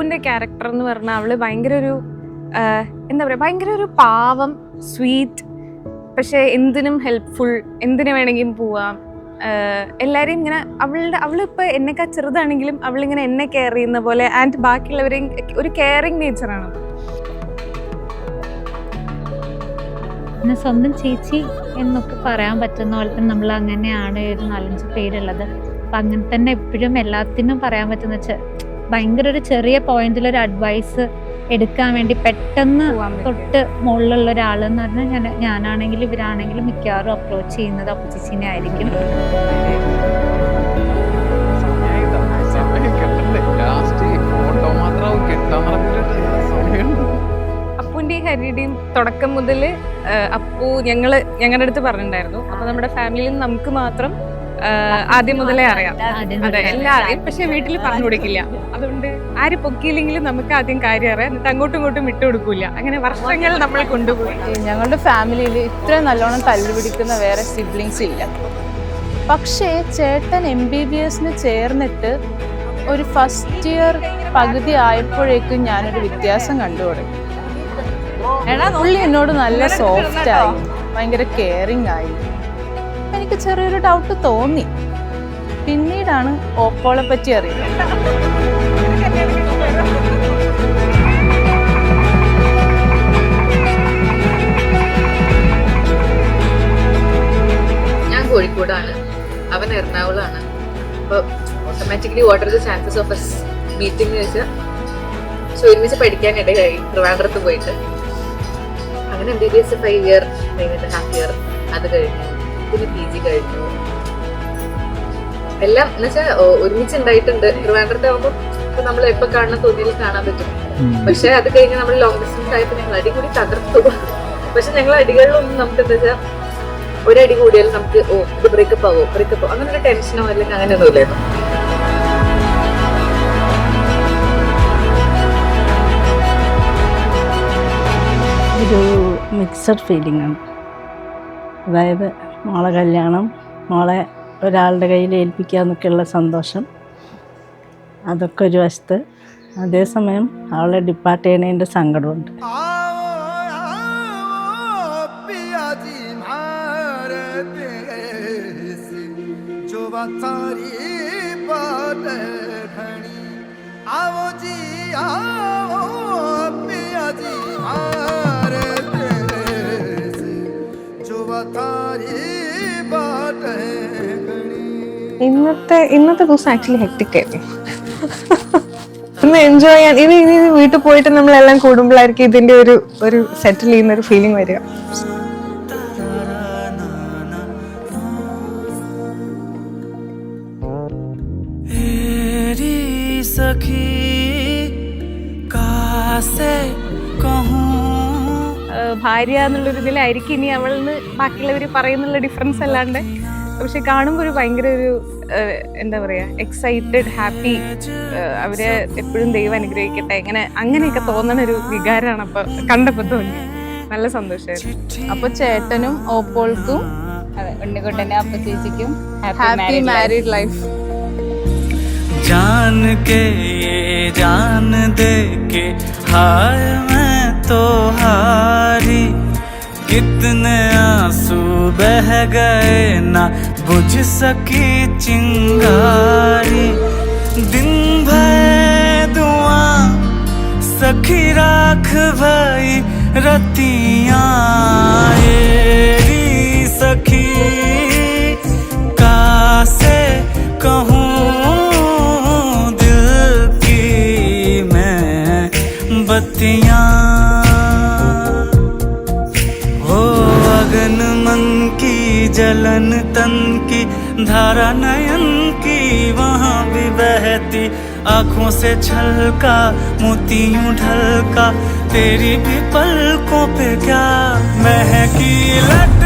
അപ്പുവിൻ്റെ character എന്ന് പറഞ്ഞാൽ അവള് ഭയങ്കര ഒരു എന്താ പറയുക, ഭയങ്കര ഒരു പാവം, സ്വീറ്റ്, പക്ഷെ എന്തിനും ഹെൽപ്ഫുൾ, എന്തിനു വേണമെങ്കിലും പോവാം. എല്ലാവരെയും ഇങ്ങനെ അവളിപ്പോൾ എന്നെക്കാൾ ചെറുതാണെങ്കിലും അവളിങ്ങനെ എന്നെ കെയർ ചെയ്യുന്ന പോലെ, ആൻഡ് ബാക്കിയുള്ളവരെയും ഒരു കെയറിങ് നേച്ചറാണ്. പിന്നെ സ്വന്തം ചേച്ചി എന്നൊക്കെ പറയാൻ പറ്റുന്ന പോലെ തന്നെ നമ്മൾ അങ്ങനെയാണ് ഒരു 4-5 പേരുള്ളത്. അപ്പം അങ്ങനെ തന്നെ എപ്പോഴും എല്ലാത്തിനും പറയാൻ പറ്റുന്ന വെച്ചാൽ ഭയങ്കര ഒരു ചെറിയ പോയിന്റിലൊരു അഡ്വൈസ് എടുക്കാൻ വേണ്ടി പെട്ടെന്ന് തൊട്ട് മുകളിലുള്ള ഒരാളെന്ന് പറഞ്ഞാൽ ഞാനാണെങ്കിലും ഇവരാണെങ്കിലും മിക്കവാറും അപ്രോച്ച് ചെയ്യുന്നത് അപ്പു ചേച്ചീനെ ആയിരിക്കും. അപ്പുവിൻ്റെ ഹരിയുടെയും തുടക്കം മുതൽ അപ്പു ഞങ്ങളുടെ അടുത്ത് പറഞ്ഞിട്ടുണ്ടായിരുന്നു. അപ്പൊ നമ്മുടെ ഫാമിലിയിൽ നമുക്ക് മാത്രം ആദ്യം മുതലേ അറിയാം. അതെ, എല്ലാവരെയും. പക്ഷെ വീട്ടിൽ പറഞ്ഞു കൊടുക്കില്ല. അതുകൊണ്ട് ആര് പൊക്കിയില്ലെങ്കിലും നമുക്ക് ആദ്യം കാര്യം അറിയാം, എന്നിട്ട് അങ്ങോട്ടും ഇങ്ങോട്ടും വിട്ടുകൊടുക്കൂല. അങ്ങനെ വർഷങ്ങൾ നമ്മൾ കൊണ്ടുപോയി. ഞങ്ങളുടെ ഫാമിലിയിൽ ഇത്ര നല്ലോണം തല്ലുപിടിക്കുന്ന വേറെ സിബ്ലിങ്സ് ഇല്ല. പക്ഷേ ചേട്ടൻ MBBS ചേർന്നിട്ട് ഒരു ഫസ്റ്റ് ഇയർ പകുതി ആയപ്പോഴേക്കും ഞാനൊരു വ്യത്യാസം കണ്ടു തുടങ്ങി. പുള്ളി എന്നോട് നല്ല സോഫ്റ്റായി, ഭയങ്കര കെയറിങ് ആയി. എനിക്ക് ചെറിയൊരു ഡൗട്ട് തോന്നി. പിന്നീടാണ് ഓപ്പോളെ പറ്റി അറിയുന്നത്. ഞാൻ കോഴിക്കോടാണ്, അവൻ എറണാകുളമാണ്. അപ്പോൾ automatically what are the chances of S meeting വെച്ചാൽ ഒരുമിച്ച് പഠിക്കാനിടയായി ട്രിവാൻഡ്രത്ത് പോയിട്ട്. അങ്ങനെ MBBS 5 ഇയർ, 5.5 ഇയർ അത് കഴിഞ്ഞു. പിന്നെ PG കഴിഞ്ഞു. എല്ലാം എന്ന് വെച്ചാൽ ഒരുമിച്ച് ഉണ്ടായിട്ടുണ്ട്. ട്രിവാൻഡ്രത്ത് ആകുമ്പോൾ ഇപ്പൊ നമ്മൾ എപ്പോൾ കാണുന്ന തോന്നിയാൽ കാണാൻ പറ്റും. പക്ഷെ അത് കഴിഞ്ഞ് നമ്മൾ ലോങ് ഡിസ്റ്റൻസ് ആയപ്പോൾ ഞങ്ങൾ അടികൂടി തകർത്തു. പക്ഷെ ഞങ്ങൾ അടികളിലൊന്നും നമുക്ക് എന്താ വെച്ചാൽ ഒരടി കൂടിയാൽ നമുക്ക് ഇത് ബ്രേക്കപ്പ് ആവോ അങ്ങനെ ഒരു ടെൻഷനോ അല്ലെങ്കിൽ അങ്ങനെയൊന്നും ഇല്ലായിരുന്നു. ഒരു മിക്സഡ് ഫീലിംഗ് ആണ്. അതായത് മോളെ കല്യാണം, മോളെ ഒരാളുടെ കയ്യിൽ ഏൽപ്പിക്കുക എന്നൊക്കെയുള്ള സന്തോഷം, അതൊക്കെ ഒരു വശത്ത്. അതേസമയം അവളെ ഡിപ്പാർട്ട് ചെയ്യണതിൻ്റെ സങ്കടമുണ്ട്. ഇന്നത്തെ ദിവസം ആക്ച്വലി ഹെക്ടിക് ആയിരുന്നു. ഒന്ന് എൻജോയ് ചെയ്യാൻ ഇനി വീട്ടിൽ പോയിട്ട് നമ്മളെല്ലാം കൂടുമ്പോഴായിരിക്കും ഇതിന്റെ ഒരു സെറ്റിൽ ചെയ്യുന്ന ഒരു ഫീലിംഗ് വരിക. ഭാര്യ എന്നുള്ളൊരു ഇതിലായിരിക്കും ഇനി അവളെന്ന് ബാക്കിയുള്ളവർ പറയുന്നുള്ള ഡിഫറൻസ് അല്ലാണ്ട്, പക്ഷെ കാണുമ്പോൾ ഒരു ഭയങ്കര ഒരു എന്താ പറയുക, എക്സൈറ്റഡ്, ഹാപ്പി, അവരെ എപ്പോഴും ദൈവം അനുഗ്രഹിക്കട്ടെ, അങ്ങനെയൊക്കെ തോന്നണ ഒരു വികാരമാണ് അപ്പൊ കണ്ടപ്പോൾ തോന്നി. നല്ല സന്തോഷമായിരുന്നു. അപ്പൊ ചേട്ടനും ഓപ്പോൾക്കും ഉണ്ണിക്കുട്ടനും അപ്പു ചേച്ചിക്കും ഹാപ്പി മാരീഡ് ലൈഫ്. जान के ये जान दे के हाय मैं तो हारी, कितने आंसू बह गए ना बुझ सकी चिंगारी, दिन भर दुआ सखी राख भई रतियां सखी कासे कहूँ बत्तियां हो, अगन मन की जलन तन की धारा नयन की वहाँ भी बहती, आँखों से छलका मोतियों ढलका तेरी भी पलकों पे क्या महकी लट